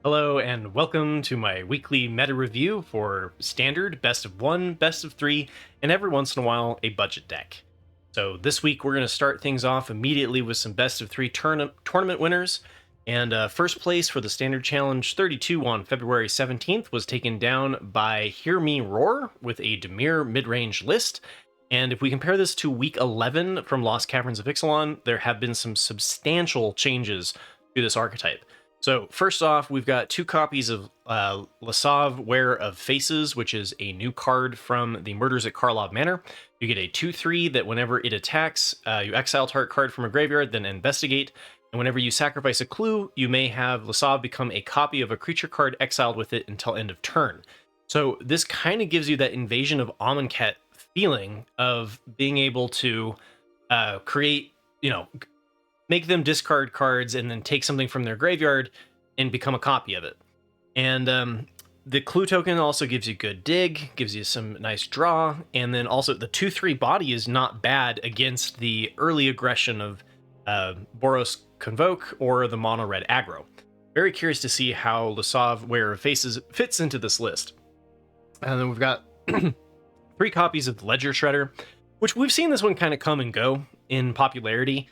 Hello and welcome to my weekly meta review for standard, best of one, best of three, and every once in a while a budget deck. So this week we're going to start things off immediately with some best of three tournament winners. And first place for the Standard Challenge 32 on February 17th was taken down by Hear Me Roar with a Dimir Midrange list. And if we compare this to week 11 from Lost Caverns of Ixalan, there have been some substantial changes to this archetype. So first off, we've got two copies of Lasav Wearer of Faces, which is a new card from the Murders at Karlov Manor. You get a 2/3 that whenever it attacks, you exile target card from a graveyard, then investigate. And whenever you sacrifice a clue, you may have Lasav become a copy of a creature card exiled with it until end of turn. So this kind of gives you that Invasion of Amonkhet feeling of being able to create, make them discard cards and then take something from their graveyard and become a copy of it. And the clue token also gives you good dig, gives you some nice draw, and then also the 2/3 body is not bad against the early aggression of Boros Convoke or the mono red aggro. Very curious to see how Lasav Wearer of Faces fits into this list. And then we've got 3 copies of the Ledger Shredder, which we've seen this one kind of come and go in popularity.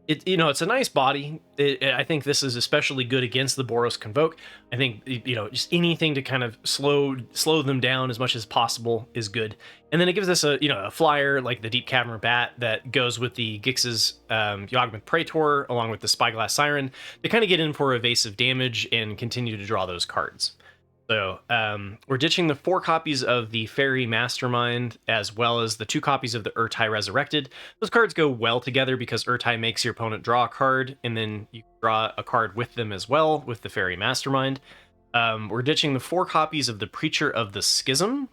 It's a nice body. I think this is especially good against the Boros Convoke. I think, just anything to kind of slow them down as much as possible is good. And then it gives us a flyer like the Deep Cavern Bat that goes with the Gix's Yawgmoth Praetor along with the Spyglass Siren to kind of get in for evasive damage and continue to draw those cards. So we're ditching the 4 copies of the Fairy Mastermind as well as the 2 copies of the Urtai Resurrected. Those cards go well together because Urtai makes your opponent draw a card, and then you draw a card with them as well with the Fairy Mastermind. We're ditching the 4 copies of the Preacher of the Schism,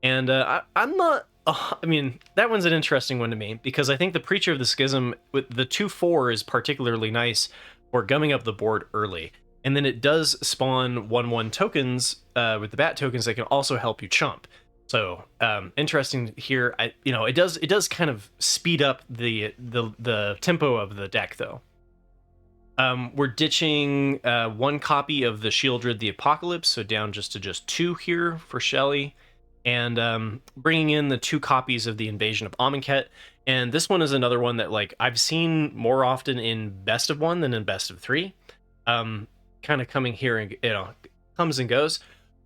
and I'm not... that one's an interesting one to me because I think the Preacher of the Schism with the 2/4 is particularly nice for gumming up the board early. And then it does spawn 1/1 tokens with the bat tokens that can also help you chump. So interesting here. It does kind of speed up the tempo of the deck though. We're ditching 1 copy of the Shieldred the Apocalypse, so down to just 2 here for Shelly, and bringing in the 2 copies of the Invasion of Amonkhet. And this one is another one that I've seen more often in best of 1 than in best of 3. Kind of coming here and comes and goes.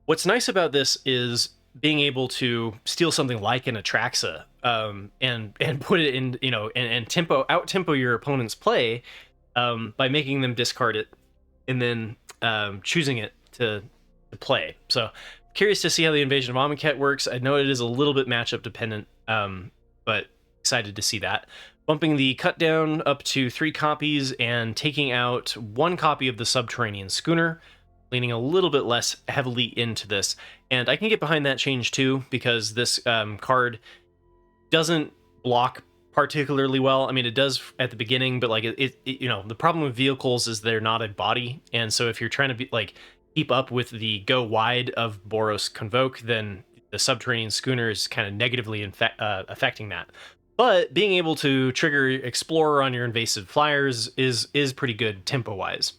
What's nice about this is being able to steal something like an Atraxa and put it in and out tempo your opponent's play by making them discard it and then choosing it to play. So curious to see how the Invasion of Amonkhet works. I know it is a little bit matchup dependent, but excited to see that. Bumping the cut down up to 3 copies and taking out 1 copy of the Subterranean Schooner, leaning a little bit less heavily into this. And I can get behind that change too, because this card doesn't block particularly well. I mean, it does at the beginning, but the problem with vehicles is they're not a body. And so if you're trying to be keep up with the go wide of Boros Convoke, then the Subterranean Schooner is kind of negatively affecting that. But being able to trigger Explorer on your invasive flyers is pretty good tempo-wise.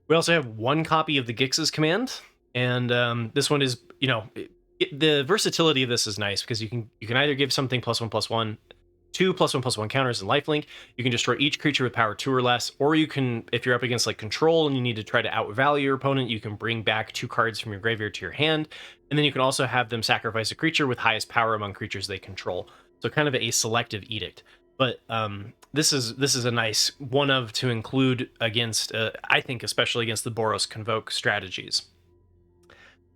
We also have 1 copy of the Gix's Command, and this one is, the versatility of this is nice because you can either give something +1/+1, 2 +1/+1 counters and lifelink. You can destroy each creature with power 2 or less, or you can, if you're up against control and you need to try to outvalue your opponent, you can bring back 2 cards from your graveyard to your hand, and then you can also have them sacrifice a creature with highest power among creatures they control. So kind of a selective edict, but this is a nice one of to include against, I think, especially against the Boros Convoke strategies.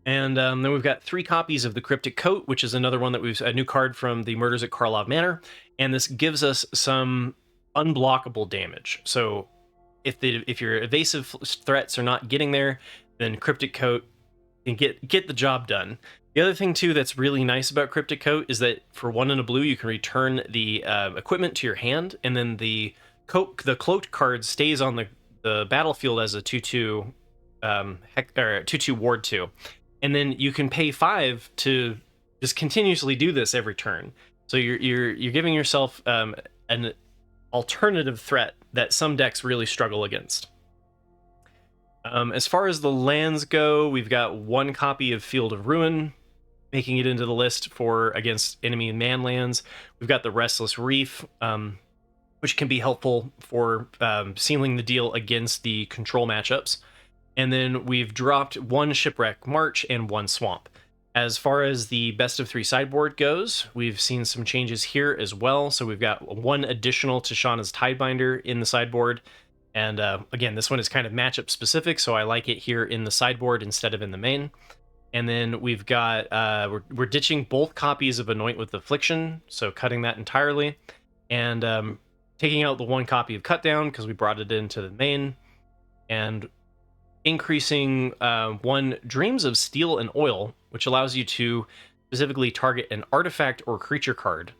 And then we've got 3 copies of the Cryptic Coat, which is another one that a new card from the Murders at Karlov Manor, and this gives us some unblockable damage. So if your evasive threats are not getting there, then Cryptic Coat can get the job done. The other thing, too, that's really nice about Cryptic Coat is that for 1 and a blue, you can return the equipment to your hand, and then the cloaked card stays on the battlefield as a 2/2 2/2 ward 2. And then you can pay 5 to just continuously do this every turn. So you're giving yourself an alternative threat that some decks really struggle against. As far as the lands go, we've got one copy of Field of Ruin, making it into the list for against enemy man lands. We've got the Restless Reef, which can be helpful for sealing the deal against the control matchups. And then we've dropped one Shipwreck March and one Swamp. As far as the best of 3 sideboard goes, we've seen some changes here as well. So we've got one additional Tishana's Tidebinder in the sideboard. And again, this one is kind of matchup specific, so I like it here in the sideboard instead of in the main. And then we've got, we're ditching both copies of Anoint with Affliction, so cutting that entirely. And taking out the one copy of Cut Down because we brought it into the main. And increasing one Dreams of Steel and Oil, which allows you to specifically target an artifact or creature card.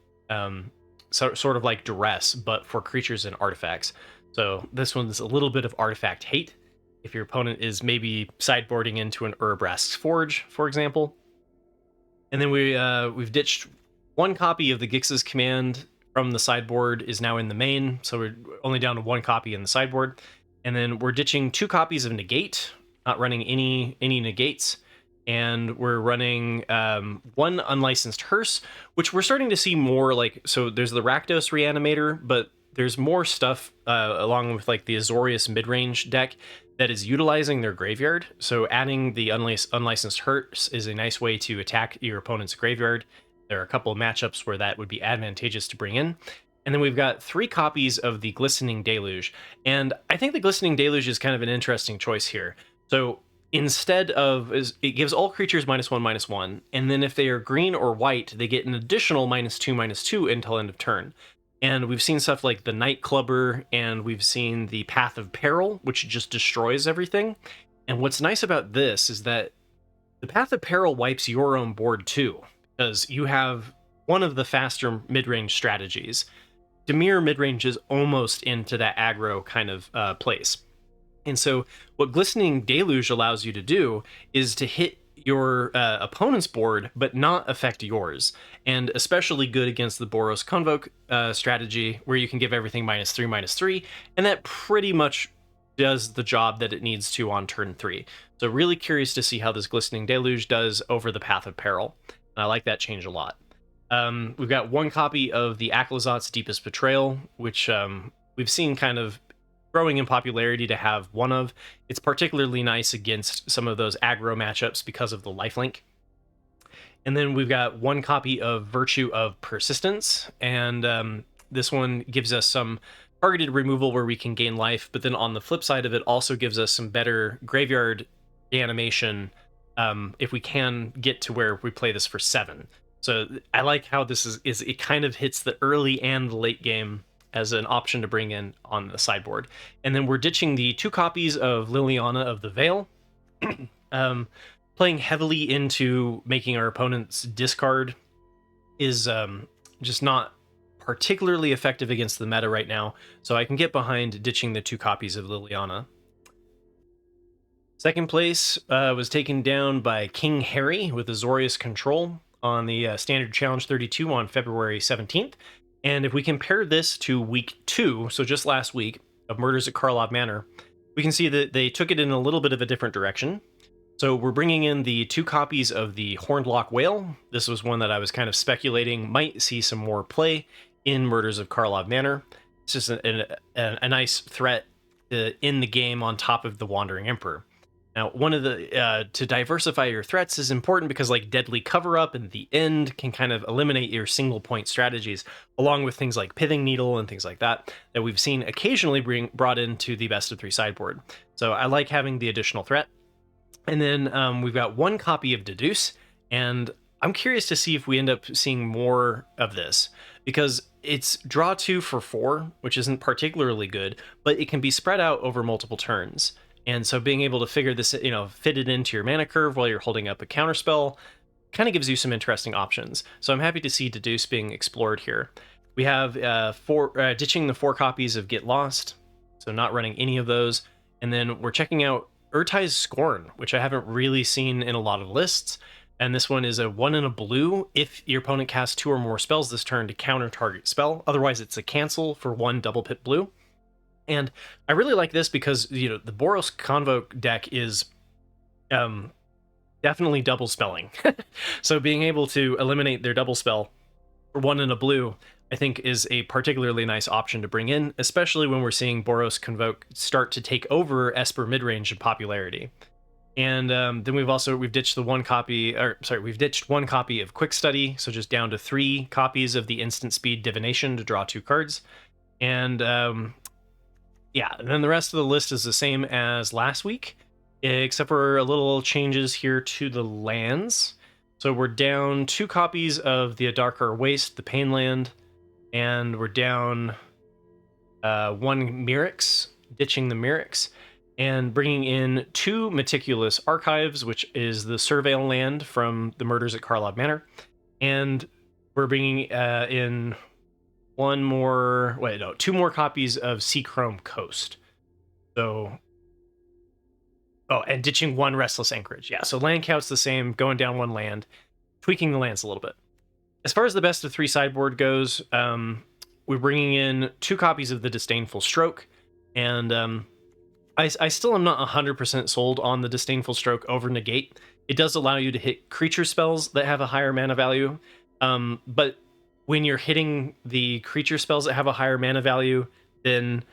Sort of like Duress, but for creatures and artifacts. So this one's a little bit of artifact hate. If your opponent is maybe sideboarding into an Urabrask's Forge, for example. And then we've ditched one copy of the Gix's Command from the sideboard is now in the main, so we're only down to one copy in the sideboard. And then we're ditching 2 copies of Negate, not running any negates. And we're running one Unlicensed Hearse, which we're starting to see more like, so there's the Rakdos Reanimator, but there's more stuff along with like the Azorius Midrange deck that is utilizing their graveyard. So adding the Unlicensed Hearse is a nice way to attack your opponent's graveyard. There are a couple of matchups where that would be advantageous to bring in. And then we've got 3 copies of the Glistening Deluge. And I think the Glistening Deluge is kind of an interesting choice here. So instead of, it gives all creatures -1/-1, and then if they are green or white, they get an additional -2/-2 until end of turn. And we've seen stuff like the Night Clubber, and we've seen the Path of Peril, which just destroys everything. And what's nice about this is that the Path of Peril wipes your own board too, because you have one of the faster mid-range strategies. Dimir Midrange is almost into that aggro kind of place. And so what Glistening Deluge allows you to do is to hit your opponent's board, but not affect yours. And especially good against the Boros Convoke strategy, where you can give everything -3/-3, and that pretty much does the job that it needs to on turn 3. So really curious to see how this Glistening Deluge does over the Path of Peril. And I like that change a lot. We've got one copy of the Aclazot's Deepest Betrayal, which we've seen kind of growing in popularity to have one of. It's particularly nice against some of those aggro matchups because of the lifelink. And then we've got one copy of Virtue of Persistence, and this one gives us some targeted removal where we can gain life, but then on the flip side of it also gives us some better graveyard animation if we can get to where we play this for 7. So I like how this is it kind of hits the early and the late game as an option to bring in on the sideboard. And then we're ditching the 2 copies of Liliana of the Veil, playing heavily into making our opponent's discard is just not particularly effective against the meta right now, so I can get behind ditching the 2 copies of Liliana. Second place was taken down by King Harry with Azorius Control on the Standard Challenge 32 on February 17th. And if we compare this to week 2, so just last week, of Murders at Karlov Manor, we can see that they took it in a little bit of a different direction. So we're bringing in the 2 copies of the Hornlock Whale. This was one that I was kind of speculating might see some more play in Murders of Karlov Manor. It's just a nice threat in the game on top of the Wandering Emperor. Now, one of the to diversify your threats is important because like Deadly Cover-Up and the End can kind of eliminate your single point strategies, along with things like Pithing Needle and things like that we've seen occasionally brought into the best of 3 sideboard. So I like having the additional threat. And then we've got one copy of Deduce, and I'm curious to see if we end up seeing more of this, because it's draw 2 for 4, which isn't particularly good, but it can be spread out over multiple turns. And so being able to figure this, fit it into your mana curve while you're holding up a counterspell kind of gives you some interesting options. So I'm happy to see Deduce being explored here. We have ditching the 4 copies of Get Lost, so not running any of those. And then we're checking out Urtai's Scorn, which I haven't really seen in a lot of lists. And this one is a 1 and a blue if your opponent casts 2 or more spells this turn to counter target spell. Otherwise, it's a cancel for 1 double pit blue. And I really like this because, you know, the Boros Convoke deck is definitely double spelling. So being able to eliminate their double spell for 1 and a blue, I think, is a particularly nice option to bring in, especially when we're seeing Boros Convoke start to take over Esper Midrange in popularity. And then we've ditched one copy of Quick Study, so just down to 3 copies of the Instant Speed Divination to draw 2 cards. And yeah, and then the rest of the list is the same as last week, except for a little changes here to the lands. So we're down 2 copies of the Adarkar Waste, the Painland, and we're down 1 Mirrex, ditching the Mirrex, and bringing in 2 Meticulous Archives, which is the Surveil land from the Murders at Karlov Manor, and we're bringing in 2 more copies of Seachrome Coast. So, and ditching 1 Restless Anchorage. Yeah, so land count's the same, going down 1 land, tweaking the lands a little bit. As far as the best of 3 sideboard goes, we're bringing in 2 copies of the Disdainful Stroke, and I still am not 100% sold on the Disdainful Stroke over Negate. It does allow you to hit creature spells that have a higher mana value, but when you're hitting the creature spells that have a higher mana value, then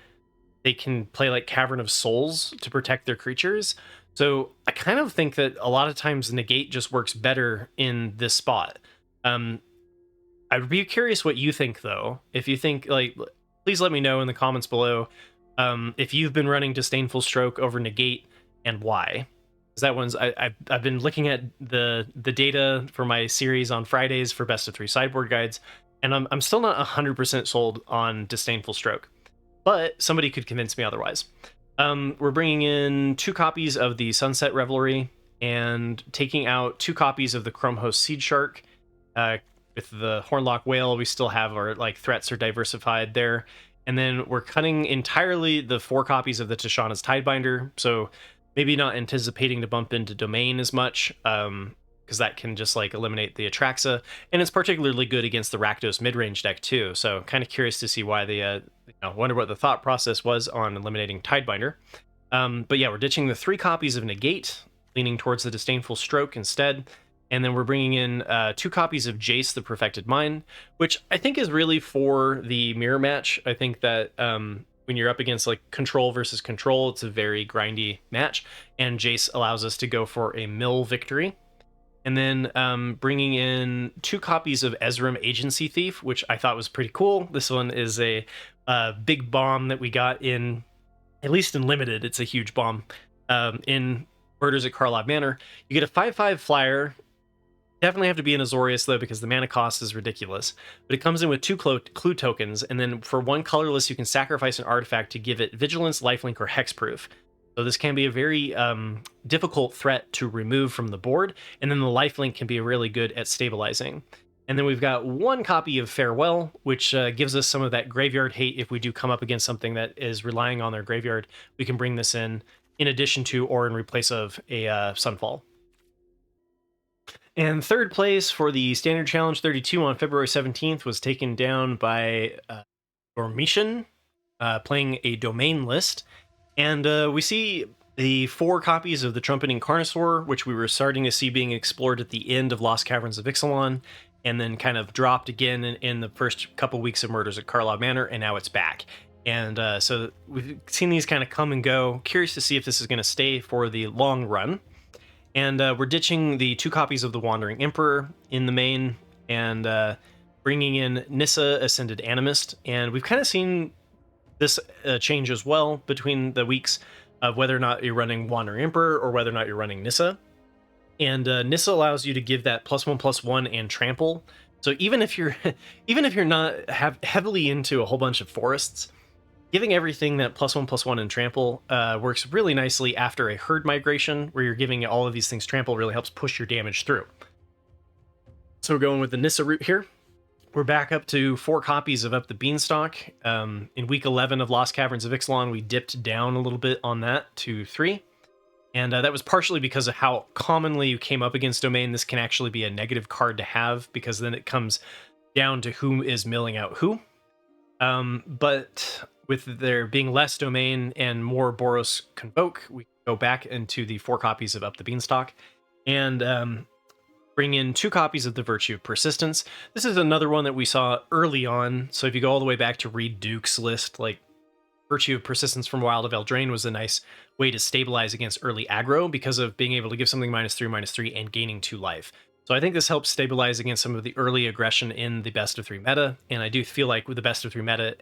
they can play like Cavern of Souls to protect their creatures. So I kind of think that a lot of times Negate just works better in this spot. I'd be curious what you think, though. If you think, like, please let me know in the comments below if you've been running Disdainful Stroke over Negate and why. Because that one's I've been looking at the data for my series on Fridays for best of 3 sideboard guides, and I'm still not 100% sold on Disdainful Stroke, but somebody could convince me otherwise. We're bringing in 2 copies of the Sunset Revelry and taking out 2 copies of the Chromehost Seed Shark. With the Hornlock Whale, we still have our threats are diversified there. And then we're cutting entirely the 4 copies of the Tishana's Tidebinder, so maybe not anticipating to bump into Domain as much, because that can just eliminate the Atraxa, and it's particularly good against the Rakdos midrange deck too. So kind of curious to see why they wonder what the thought process was on eliminating Tidebinder. But yeah, we're ditching the 3 copies of Negate, leaning towards the Disdainful Stroke instead. And then we're bringing in 2 copies of Jace, the Perfected Mind, which I think is really for the mirror match. I think that when you're up against control versus control, it's a very grindy match, and Jace allows us to go for a mill victory. And then bringing in 2 copies of Ezram Agency Thief, which I thought was pretty cool. This one is a big bomb that we got in, at least in Limited, it's a huge bomb, in Murders at Karlov Manor. You get a 5/5 flyer. Definitely have to be an Azorius, though, because the mana cost is ridiculous. But it comes in with 2 clue tokens, and then for 1 colorless, you can sacrifice an artifact to give it Vigilance, Lifelink, or Hexproof. So this can be a very difficult threat to remove from the board, and then the Lifelink can be really good at stabilizing. And then we've got 1 copy of Farewell, which gives us some of that graveyard hate. If we do come up against something that is relying on their graveyard, we can bring this in addition to or in replace of a Sunfall. And 3rd place for the Standard Challenge 32 on February 17th was taken down by Dormitian, playing a Domain list. And we see the 4 copies of the Trumpeting Carnosaur, which we were starting to see being explored at the end of Lost Caverns of Ixalan, and then kind of dropped again in the first couple weeks of Murders at Karlov Manor, and now it's back. And so we've seen these kind of come and go. Curious to see if this is going to stay for the long run. And we're ditching the 2 copies of the Wandering Emperor in the main, and bringing in Nissa, Ascended Animist. And we've kind of seen this change as well between the weeks of whether or not you're running Wandering Emperor or whether or not you're running Nissa. And Nissa allows you to give that +1/+1 and trample. So even if you're not heavily into a whole bunch of forests, giving everything that +1/+1 and trample works really nicely after a herd migration, where you're giving all of these things trample really helps push your damage through. So we're going with the Nissa route here. We're back up to 4 copies of Up the Beanstalk. In week 11 of Lost Caverns of Ixalan, we dipped down a little bit on that to 3. And that was partially because of how commonly you came up against Domain. This can actually be a negative card to have, because then it comes down to who is milling out who. But with there being less domain and more Boros Convoke, we go back into the 4 copies of Up the Beanstalk and bring in 2 copies of the Virtue of Persistence. This is another one that we saw early on. So if you go all the way back to Reed Duke's list, like Virtue of Persistence from Wild of Eldraine was a nice way to stabilize against early aggro because of being able to give something -3/-3 and gaining 2 life. So I think this helps stabilize against some of the early aggression in the best of 3 meta, and I do feel like with the best of 3 meta,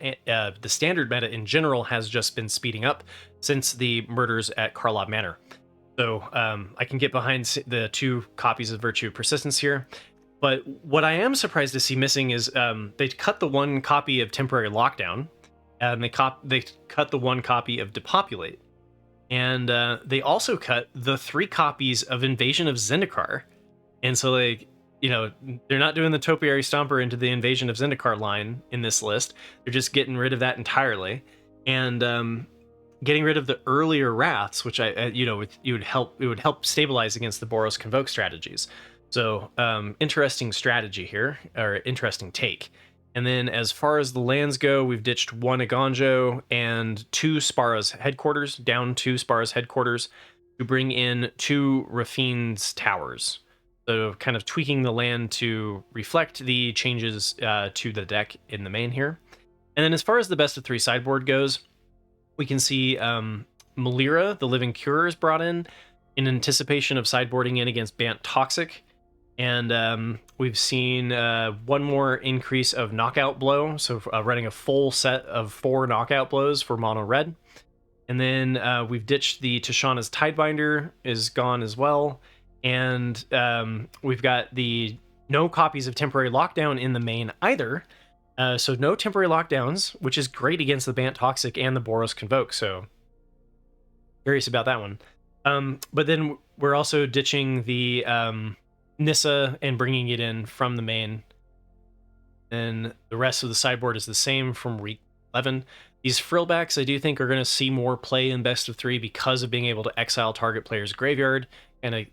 the standard meta in general has just been speeding up since the murders at Karlov Manor. So I can get behind the 2 copies of Virtue of Persistence here. But what I am surprised to see missing is they cut the 1 copy of Temporary Lockdown, and they cut the 1 copy of Depopulate. And they also cut the 3 copies of Invasion of Zendikar. And so, like, you know, they're not doing the Topiary Stomper into the Invasion of Zendikar line in this list. They're just getting rid of that entirely. And getting rid of the earlier Wraths, which it would help stabilize against the Boros Convoke strategies. So interesting strategy here, or interesting take. And then as far as the lands go, we've ditched 1 Agonjo and 2 Spara's Headquarters, down 2 Spara's Headquarters, to bring in 2 Rafine's Towers. So kind of tweaking the land to reflect the changes to the deck in the main here. And then as far as the best of 3 sideboard goes, we can see Malira, the Living Cure, is brought in anticipation of sideboarding in against Bant Toxic. And we've seen 1 more increase of Knockout Blow, so running a full set of 4 Knockout Blows for Mono Red. And then we've ditched the Tishana's Tidebinder, is gone as well. And we've got the no copies of Temporary Lockdown in the main either. So no Temporary Lockdowns, which is great against the Bant Toxic and the Boros Convoke. So curious about that one. But then we're also ditching the Nissa and bringing it in from the main. And the rest of the sideboard is the same from week 11. These Frillbacks I do think are going to see more play in best of 3 because of being able to exile target player's graveyard. And you're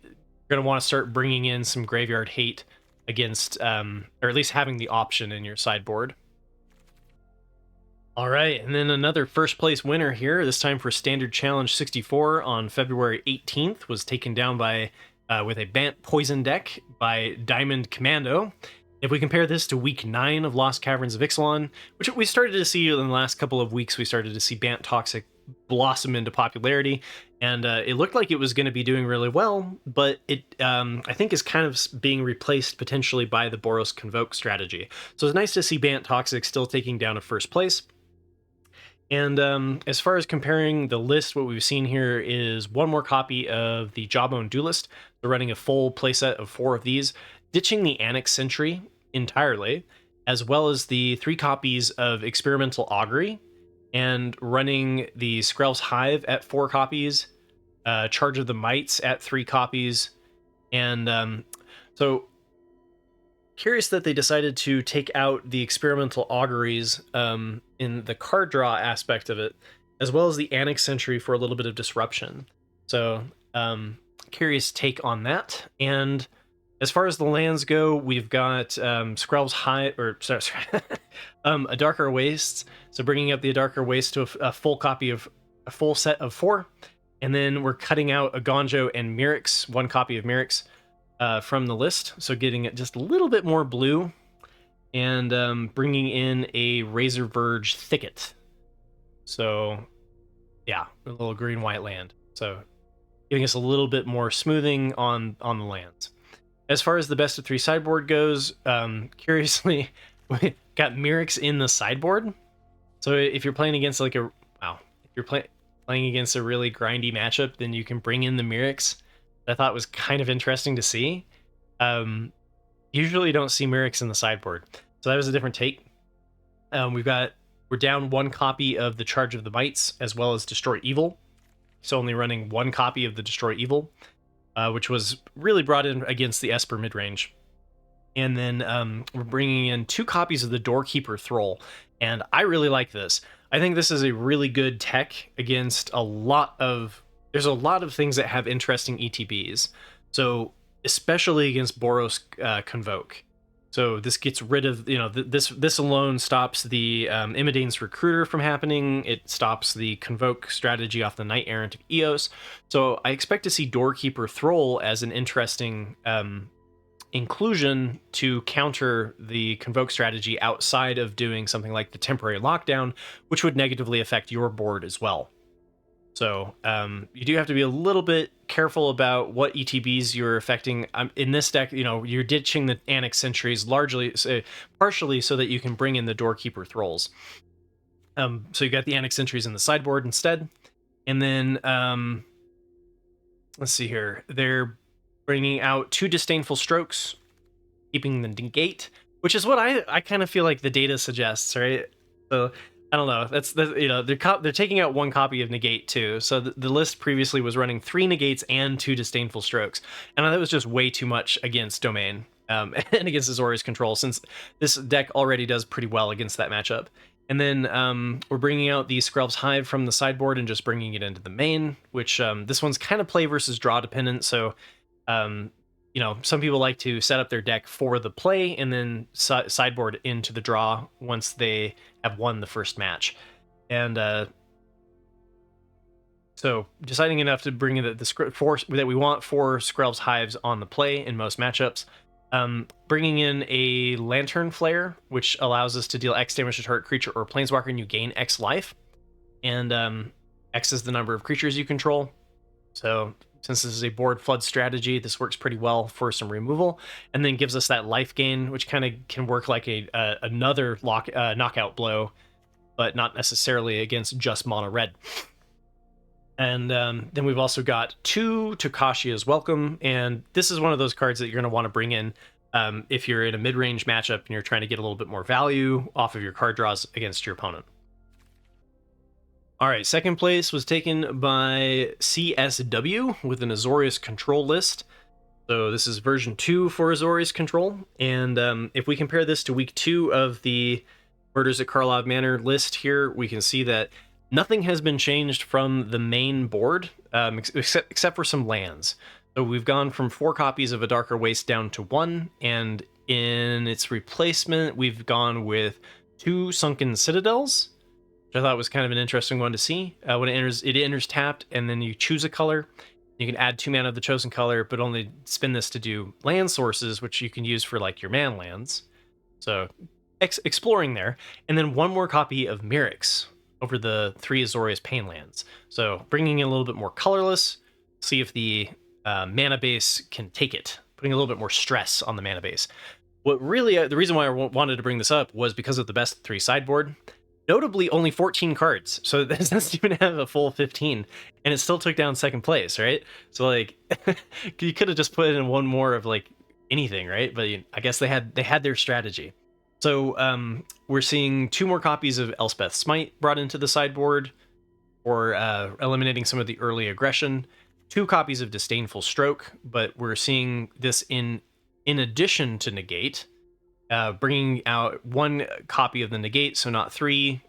going to want to start bringing in some graveyard hate against, or at least having the option in your sideboard. All right, and then another first place winner here, this time for Standard Challenge 64 on February 18th, was taken down by with a Bant Poison deck by Diamond Commando. If we compare this to week 9 of Lost Caverns of Ixalan, which we started to see in the last couple of weeks, we started to see Bant Toxic blossom into popularity, and it looked like it was going to be doing really well, but it I think is kind of being replaced potentially by the Boros Convoke strategy. So it's nice to see Bant Toxic still taking down a first place. And as far as comparing the list, what we've seen here is 1 more copy of the Jawbone Duelist. They're running a full playset of 4 of these, ditching the Annex Sentry entirely, as well as the 3 copies of Experimental Augury, and running the Skrell's Hive at 4 copies, Charge of the Mites at 3 copies, and so curious that they decided to take out the Experimental Auguries in the card draw aspect of it, as well as the Annex Sentry for a little bit of disruption. So curious take on that. And as far as the lands go, we've got Skrell's Hive, or sorry, a Darker Wastes. So bringing up the Darker Waste to a full copy of a full set of 4, and then we're cutting out a Gonjo and Mirix, 1 copy of Mirix from the list. So getting it just a little bit more blue, and bringing in a Razor Verge Thicket. So yeah, a little green-white land. So giving us a little bit more smoothing on the lands. As far as the best of 3 sideboard goes, curiously, we got Mirix in the sideboard. So if you're playing against if you're playing against a really grindy matchup, then you can bring in the Mirix. I thought was kind of interesting to see. Usually you don't see Mirix in the sideboard, so that was a different take. We're down 1 copy of the Charge of the Mites, as well as Destroy Evil. So only running 1 copy of the Destroy Evil, which was really brought in against the Esper midrange. And then we're bringing in 2 copies of the Doorkeeper Thrall, and I really like this. I think this is a really good tech against there's a lot of things that have interesting ETBs. So especially against Boros Convoke. So this gets rid of, this alone stops the Imidane's Recruiter from happening. It stops the Convoke strategy off the Knight Errant of Eos. So I expect to see Doorkeeper Thrall as an interesting inclusion to counter the Convoke strategy outside of doing something like the Temporary Lockdown, which would negatively affect your board as well. So you do have to be a little bit careful about what ETBs you're affecting. In this deck, you're ditching the Annex Sentries partially so that you can bring in the Doorkeeper Thralls. So you got the Annex Sentries in the sideboard instead. And then, let's see here. They're bringing out 2 Disdainful Strokes, keeping the Negate, which is what I kind of feel like the data suggests, right? So I don't know. They're taking out 1 copy of Negate too. So the list previously was running 3 Negates and 2 Disdainful Strokes, and that was just way too much against Domain and against Azorius Control, since this deck already does pretty well against that matchup. And then we're bringing out the Skrelv's Hive from the sideboard and just bringing it into the main, which this one's kind of play versus draw dependent. So some people like to set up their deck for the play and then sideboard into the draw once they have won the first match. And so deciding enough to bring in that we want 4 Skrelv's Hives on the play in most matchups. Bringing in a Lantern Flare, which allows us to deal X damage to target creature or planeswalker, and you gain X life. And X is the number of creatures you control. So since this is a board flood strategy, this works pretty well for some removal, and then gives us that life gain, which kind of can work like another knockout blow, but not necessarily against just mono red. And then we've also got 2 Tokashia's Welcome, and this is one of those cards that you're going to want to bring in if you're in a mid-range matchup and you're trying to get a little bit more value off of your card draws against your opponent. All right, second place was taken by CSW with an Azorius Control list. So this is version 2 for Azorius Control. And if we compare this to week 2 of the Murders at Karlov Manor list here, we can see that nothing has been changed from the main board, except for some lands. So we've gone from 4 copies of A Darker Waste down to 1, and in its replacement, we've gone with 2 Sunken Citadels, which I thought was kind of an interesting one to see. When it enters tapped, and then you choose a color. You can add 2 mana of the chosen color, but only spin this to do land sources, which you can use for like your man lands. So exploring there. And then 1 more copy of Mirix over the 3 Azorius Pain lands. So bringing in a little bit more colorless, see if the mana base can take it, putting a little bit more stress on the mana base. What really, the reason why I wanted to bring this up was because of the best 3 sideboard. Notably, only 14 cards, so this doesn't even have a full 15, and it still took down second place, right? So like, you could have just put in 1 more of like anything, right? But I guess they had their strategy. So we're seeing 2 more copies of Elspeth's Smite brought into the sideboard, or eliminating some of the early aggression. 2 copies of Disdainful Stroke, but we're seeing this in addition to Negate. Bringing out 1 copy of the Negate, so not 3,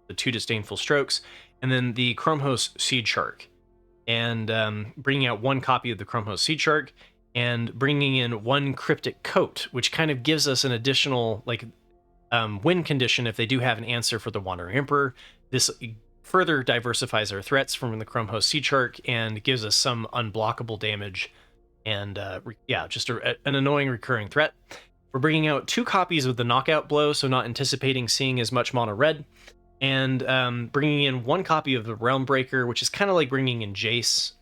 the 2 Disdainful Strokes, and then the Chromehose Seed Shark. And bringing out 1 copy of the Chromehose Seed Shark, and bringing in 1 Cryptic Coat, which kind of gives us an additional win condition if they do have an answer for the Wandering Emperor. This further diversifies our threats from the Chromehose Seed Shark and gives us some unblockable damage, and just an annoying recurring threat. We're bringing out 2 copies of the Knockout Blow, so not anticipating seeing as much mono red, and bringing in 1 copy of the Realm Breaker, which is kind of like bringing in Jace.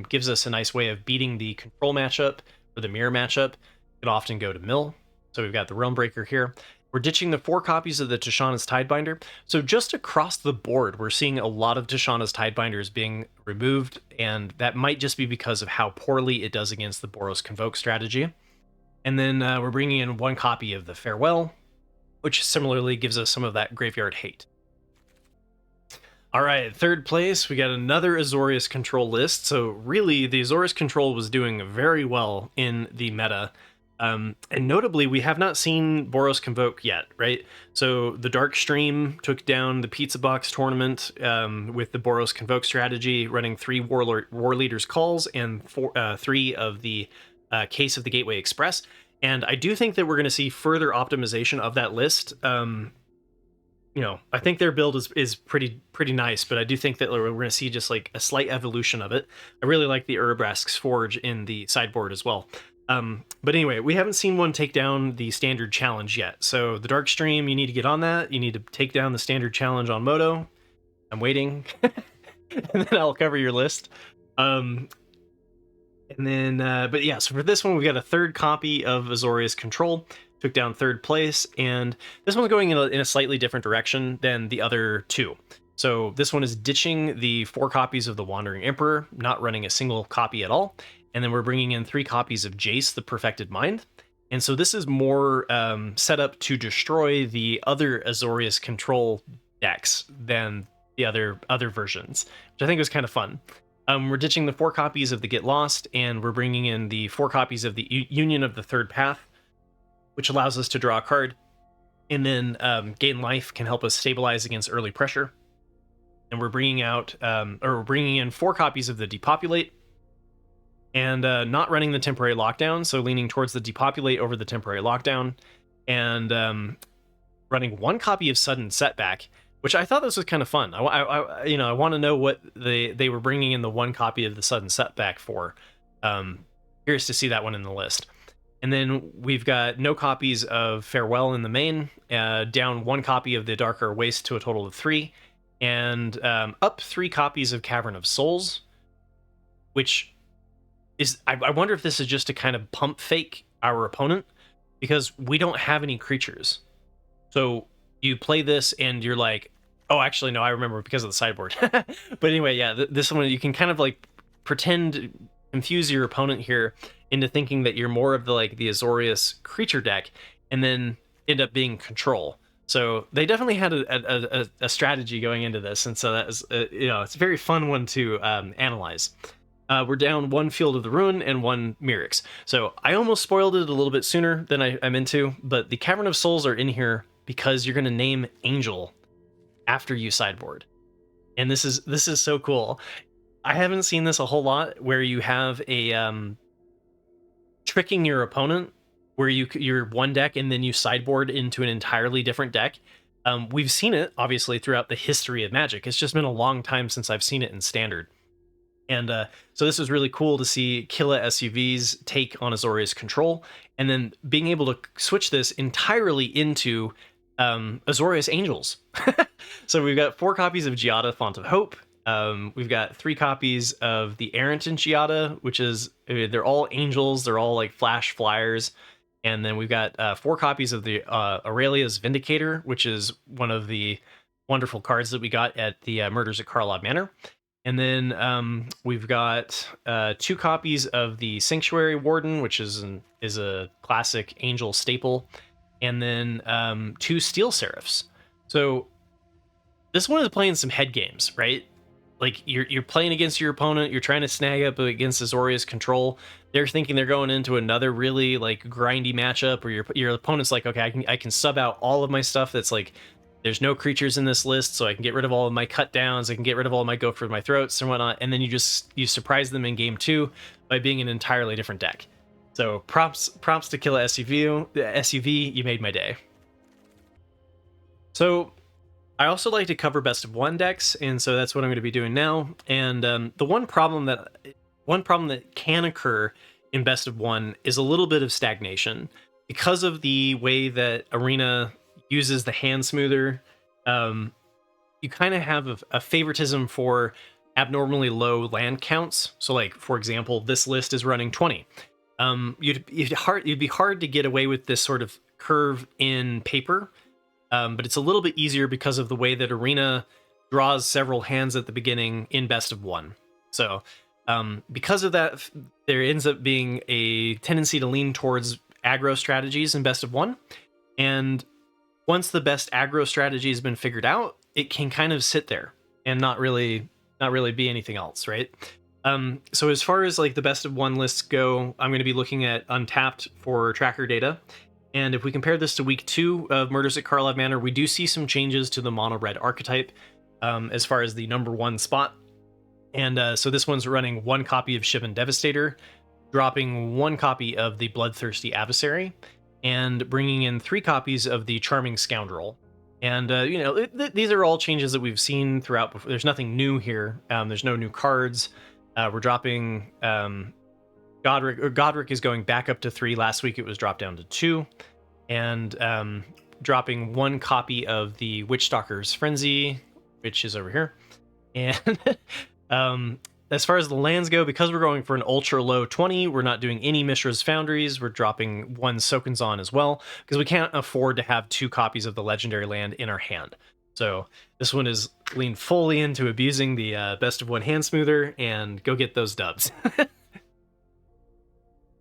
Gives us a nice way of beating the control matchup, or the mirror matchup. Could often go to mill, so we've got the Realm Breaker here. We're ditching the 4 copies of the Tishana's Tidebinder. So just across the board, we're seeing a lot of Tishana's Tidebinders being removed, and that might just be because of how poorly it does against the Boros Convoke strategy. And then we're bringing in 1 copy of the Farewell, which similarly gives us some of that graveyard hate. All right, third place, we got another Azorius Control list. So really, the Azorius Control was doing very well in the meta. And notably, we have not seen Boros Convoke yet, right? So the Dark Stream took down the Pizza Box tournament with the Boros Convoke strategy, running 3 War Leaders calls and 3 of the Case of the Gateway Express. And I do think that we're going to see further optimization of that list. I think their build is pretty nice, but I do think that we're going to see just like a slight evolution of it. I really like the Urabrask's Forge in the sideboard as well. But anyway, we haven't seen one take down the standard challenge yet. So the Dark Stream, you need to get on that. You need to take down the standard challenge on Moto. I'm waiting, and then I'll cover your list. But yeah, so for this one, we got a third copy of Azorius Control, took down third place, and this one's going in a slightly different direction than the other two. So this one is ditching the 4 copies of the Wandering Emperor, not running a single copy at all, and then we're bringing in 3 copies of Jace, the Perfected Mind. And so this is more set up to destroy the other Azorius Control decks than the other versions, which I think was kind of fun. We're ditching the 4 copies of the Get Lost, and we're bringing in the 4 copies of the Union of the Third Path, which allows us to draw a card, and then Gain Life can help us stabilize against early pressure. And we're bringing in 4 copies of the Depopulate, and not running the Temporary Lockdown, so leaning towards the Depopulate over the Temporary Lockdown, and running 1 copy of Sudden Setback, which I thought this was kind of fun. I want to know what they were bringing in the 1 copy of the Sudden Setback for. Curious to see that one in the list. And then we've got no copies of Farewell in the main, down 1 copy of the Darker Waste to a total of 3, and up 3 copies of Cavern of Souls, which is, I wonder if this is just to kind of pump fake our opponent, because we don't have any creatures. So you play this and you're like, oh, actually, no, I remember because of the sideboard. But anyway, yeah, this one, you can kind of like pretend, confuse your opponent here into thinking that you're more of the Azorius creature deck, and then end up being control. So they definitely had a strategy going into this, and so that is, it's a very fun one to analyze. We're down 1 Field of the Ruin and 1 Mirrex. So I almost spoiled it a little bit sooner than I meant to, but the Cavern of Souls are in here because you're going to name Angel after you sideboard. And this is so cool. I haven't seen this a whole lot, where you have a tricking your opponent, where you're one deck and then you sideboard into an entirely different deck. We've seen it obviously throughout the history of Magic. It's just been a long time since I've seen it in Standard. And so this was really cool to see Killa SUV's take on Azorius Control, and then being able to switch this entirely into Azorius Angels. So we've got 4 copies of Giada, Font of Hope. We've got 3 copies of the Errant in Giada, which is, they're all angels, they're all like flash flyers. And then we've got 4 copies of the Aurelia's Vindicator, which is one of the wonderful cards that we got at the Murders at Karlov Manor. And then we've got 2 copies of the Sanctuary Warden, which is a classic angel staple, and then 2 Steel Seraphs. So this one is playing some head games, right? Like you're playing against your opponent, you're trying to snag up against Azorius Control. They're thinking they're going into another really like grindy matchup, where your opponent's like, okay, I can sub out all of my stuff that's like, there's no creatures in this list, so I can get rid of all of my cut downs, I can get rid of all of my go for my throats and whatnot, and then you surprise them in game 2 by being an entirely different deck. So props to Killa SUV, you made my day. So I also like to cover best of 1 decks, and so that's what I'm going to be doing now. And the one problem that can occur in best of 1 is a little bit of stagnation because of the way that Arena uses the hand smoother. You kind of have a favoritism for abnormally low land counts. So like, for example, this list is running 20. It'd be hard to get away with this sort of curve in paper, but it's a little bit easier because of the way that Arena draws several hands at the beginning in best of 1. So because of that, there ends up being a tendency to lean towards aggro strategies in best of 1. And once the best aggro strategy has been figured out, it can kind of sit there and not really be anything else, right? So as far as like the best of 1 lists go, I'm going to be looking at Untapped for tracker data. And if we compare this to week 2 of Murders at Karlov Manor, we do see some changes to the mono red archetype as far as the number 1 spot. And so this one's running 1 copy of Shivan Devastator, dropping 1 copy of the Bloodthirsty Adversary, and bringing in 3 copies of the Charming Scoundrel. And these are all changes that we've seen throughout before. There's nothing new here. There's no new cards. We're dropping Godric is going back up to 3. Last week it was dropped down to 2. And dropping 1 copy of the Witchstalker's Frenzy, which is over here. And as far as the lands go, because we're going for an ultra low 20, we're not doing any Mishra's Foundries. We're dropping 1 Sokenzan as well, because we can't afford to have 2 copies of the legendary land in our hand. So this one is leaned fully into abusing the best of 1 hand smoother, and go get those dubs.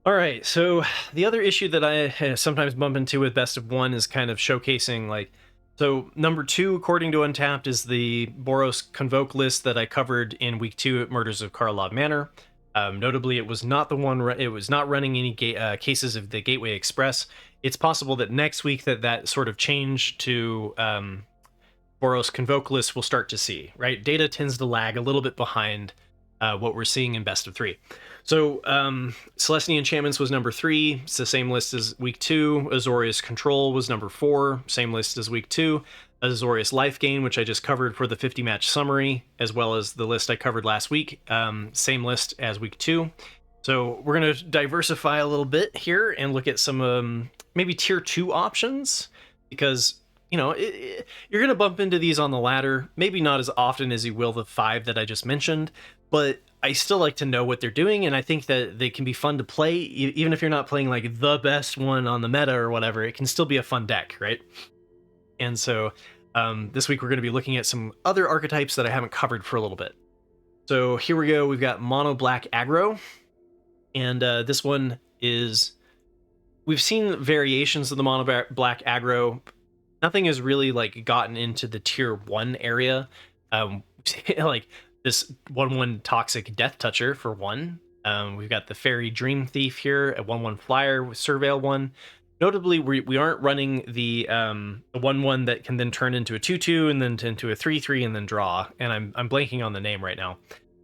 All right, so the other issue that I sometimes bump into with best of 1 is kind of showcasing, like, so number 2, according to Untapped, is the Boros Convoke list that I covered in week 2 at Murders of Karlov Manor. Notably, it was not the one. It was not running any cases of the Gateway Express. It's possible that next week that sort of change to Boros Convoke list we'll start to see. Right, data tends to lag a little bit behind what we're seeing in best of 3. So Celestine Enchantments was number 3. It's the same list as week 2. Azorius Control was number 4. Same list as week 2. Azorius Life Gain, which I just covered for the 50 match summary, as well as the list I covered last week. Same list as week 2. So we're going to diversify a little bit here and look at some maybe tier 2 options, because you're going to bump into these on the ladder, maybe not as often as you will the 5 that I just mentioned, but I still like to know what they're doing, and I think that they can be fun to play, even if you're not playing like the best one on the meta or whatever. It can still be a fun deck, right? And so this week we're going to be looking at some other archetypes that I haven't covered for a little bit. So here we go. We've got Mono Black Aggro, and this one is, we've seen variations of the Mono Black Aggro. Nothing has really like gotten into the tier 1 area. Like this 1/1 Toxic Death Toucher for 1. We've got the Fairy Dream Thief here, a 1/1 flyer with Surveil 1. Notably, we aren't running the 1/1 that can then turn into a 2/2 and then into a 3/3 and then draw. And I'm blanking on the name right now.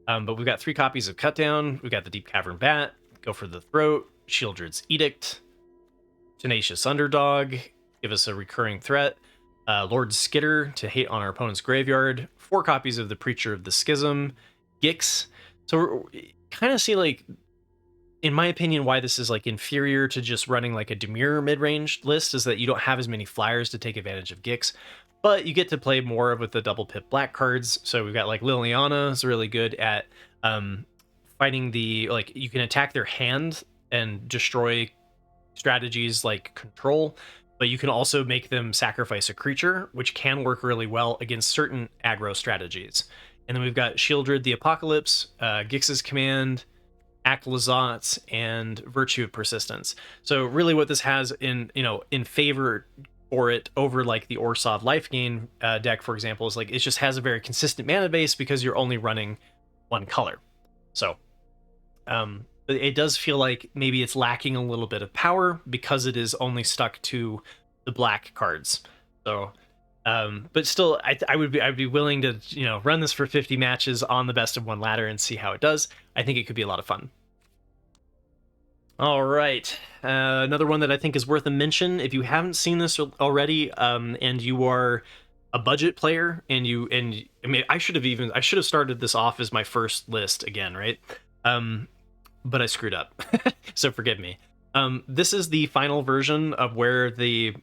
But we've got 3 copies of Cutdown. We've got the Deep Cavern Bat, Go for the Throat, Shieldred's Edict, Tenacious Underdog, give us a recurring threat, Lord Skitter to hate on our opponent's graveyard, 4 copies of the Preacher of the Schism, Gix. So we kind of see, like, in my opinion, why this is like inferior to just running like a Dimir Midrange list, is that you don't have as many flyers to take advantage of Gix, but you get to play more with the double pip black cards. So we've got like Liliana is really good at fighting the, like, you can attack their hand and destroy strategies like control, but you can also make them sacrifice a creature, which can work really well against certain aggro strategies. And then we've got Shieldred the Apocalypse, Gix's Command, Aklazotz, and Virtue of Persistence. So really what this has in favor for it over like the Orsov Life Gain deck, for example, is like it just has a very consistent mana base because you're only running 1 color. So it does feel like maybe it's lacking a little bit of power because it is only stuck to the black cards. So, but still, I'd be willing to run this for 50 matches on the best of 1 ladder and see how it does. I think it could be a lot of fun. All right, another one that I think is worth a mention. If you haven't seen this already, and you are a budget player, I mean, I should have started this off as my first list again, right? But I screwed up, so forgive me. This is the final version of where the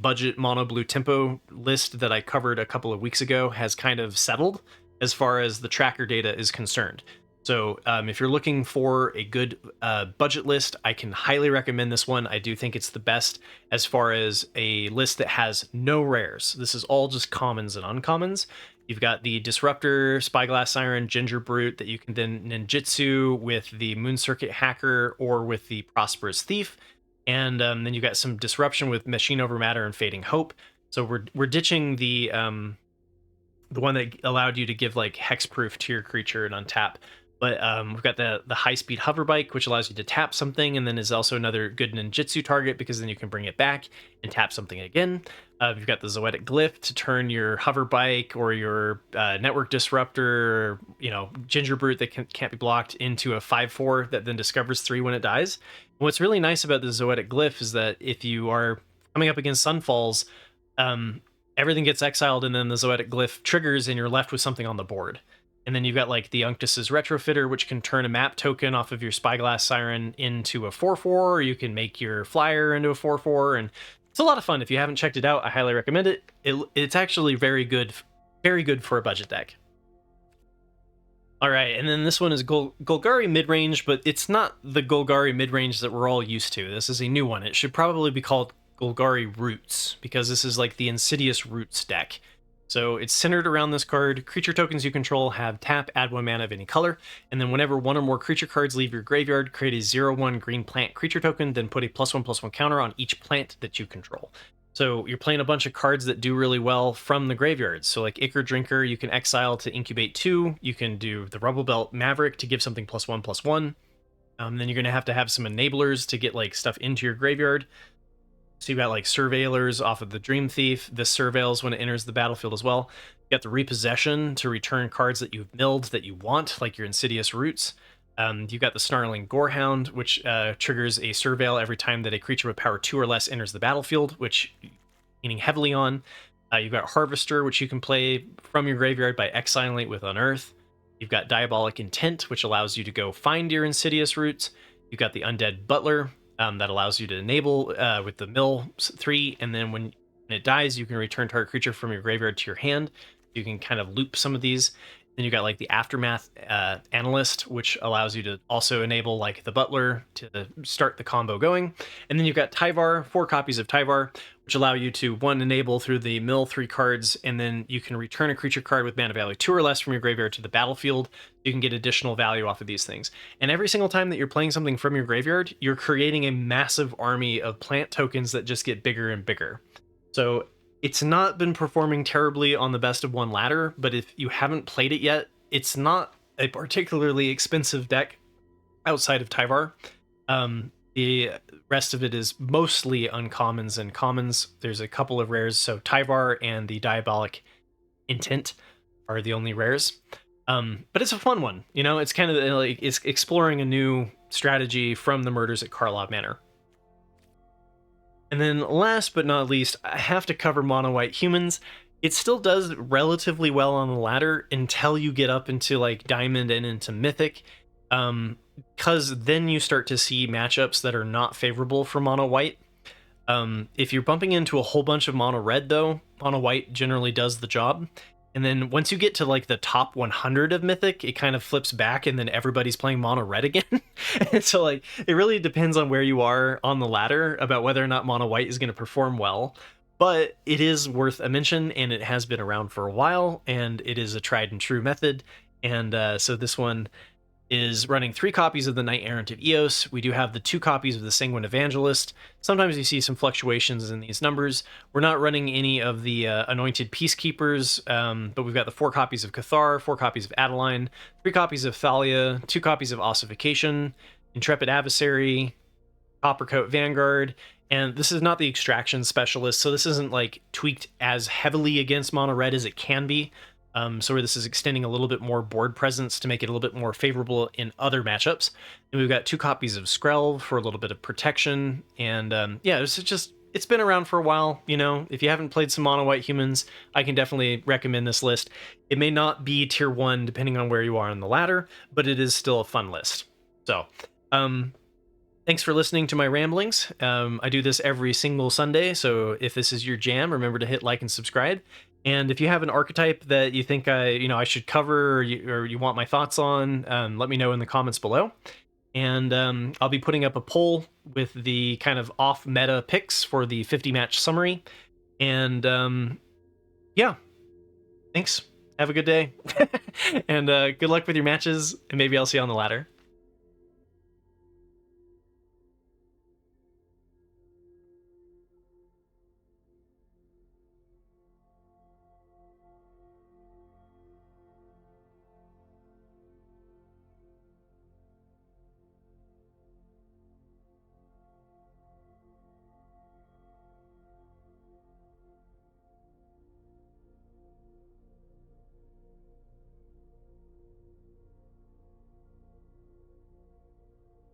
budget mono blue tempo list that I covered a couple of weeks ago has kind of settled as far as the tracker data is concerned. So if you're looking for a good budget list, I can highly recommend this one. I do think it's the best as far as a list that has no rares. This is all just commons and uncommons. You've got the Disruptor, Spyglass Siren, Ginger Brute that you can then ninjutsu with the Moon Circuit Hacker or with the Prosperous Thief. And then you've got some disruption with Machine Over Matter and Fading Hope. So we're ditching the one that allowed you to give like hexproof to your creature and untap. But we've got the high-speed hover bike, which allows you to tap something, and then is also another good ninjutsu target because then you can bring it back and tap something again. You've got the Zoetic Glyph to turn your hover bike or your network disruptor, or, ginger brute that can't be blocked into a 5/4 that then discovers 3 when it dies. And what's really nice about the Zoetic Glyph is that if you are coming up against Sunfalls, everything gets exiled, and then the Zoetic Glyph triggers, and you're left with something on the board. And then you've got like the Unctus's Retrofitter, which can turn a map token off of your Spyglass Siren into a 4/4, or you can make your flyer into a 4/4, and it's a lot of fun. If you haven't checked it out, I highly recommend it. It's actually very good for a budget deck. All right, and then this one is Golgari Midrange, but it's not the Golgari Midrange that we're all used to. This is a new one. It should probably be called Golgari Roots, because this is like the Insidious Roots deck. So it's centered around this card. Creature tokens you control have tap, add 1 mana of any color, and then whenever 1 or more creature cards leave your graveyard, create a 0/1 green plant creature token, then put a +1/+1 counter on each plant that you control. So you're playing a bunch of cards that do really well from the graveyard. So like Ichor Drinker, you can exile to incubate 2. You can do the Rumblebelt Maverick to give something +1/+1. Then you're going to have some enablers to get like stuff into your graveyard. So you've got like Surveillors off of the Dream Thief. This surveils when it enters the battlefield as well. You got the Repossession to return cards that you've milled that you want, like your Insidious Roots. You've got the Snarling Gorehound, which triggers a Surveil every time that a creature with power 2 or less enters the battlefield, which you're leaning heavily on. You've got Harvester, which you can play from your graveyard by exiling it with Unearth. You've got Diabolic Intent, which allows you to go find your Insidious Roots. You've got the Undead Butler, that allows you to enable with the mill 3, and then when it dies, you can return target creature from your graveyard to your hand. You can kind of loop some of these. Then you got like the Aftermath Analyst, which allows you to also enable like the Butler to start the combo going. And then you've got Tyvar, 4 copies of Tyvar, which allow you to 1 enable through the mill 3 cards, and then you can return a creature card with mana value 2 or less from your graveyard to the battlefield. You can get additional value off of these things. And every single time that you're playing something from your graveyard, you're creating a massive army of plant tokens that just get bigger and bigger. So it's not been performing terribly on the best of 1 ladder, but if you haven't played it yet, it's not a particularly expensive deck outside of Tyvar. The rest of it is mostly uncommons and commons. There's a couple of rares, so Tyvar and the Diabolic Intent are the only rares. But it's a fun one, it's kind of like it's exploring a new strategy from the murders at Karlov Manor. And then last but not least, I have to cover Mono White Humans. It still does relatively well on the ladder until you get up into like Diamond and into Mythic, because then you start to see matchups that are not favorable for Mono White. If you're bumping into a whole bunch of Mono Red, though, Mono White generally does the job. And then once you get to like the top 100 of Mythic, it kind of flips back, and then everybody's playing Mono Red again. And so like it really depends on where you are on the ladder about whether or not Mono White is going to perform well. But it is worth a mention, and it has been around for a while, and it is a tried and true method. And so this one is running 3 copies of the Knight Errant of Eos. We do have the 2 copies of the Sanguine Evangelist. Sometimes you see some fluctuations in these numbers. We're not running any of the Anointed Peacekeepers, but we've got the 4 copies of Cathar, 4 copies of Adeline, 3 copies of Thalia, 2 copies of Ossification, Intrepid Adversary, Coppercoat Vanguard, and this is not the Extraction Specialist, so this isn't like tweaked as heavily against Mono Red as it can be. So where this is extending a little bit more board presence to make it a little bit more favorable in other matchups. And we've got 2 copies of Skrelv for a little bit of protection. And yeah, it's been around for a while. If you haven't played some Mono White Humans, I can definitely recommend this list. It may not be tier 1 depending on where you are on the ladder, but it is still a fun list. So thanks for listening to my ramblings. I do this every single Sunday, so if this is your jam, remember to hit like and subscribe. And if you have an archetype that you think I should cover, or you want my thoughts on, let me know in the comments below. And I'll be putting up a poll with the kind of off-meta picks for the 50-match summary. And yeah, thanks. Have a good day. And good luck with your matches, and maybe I'll see you on the ladder.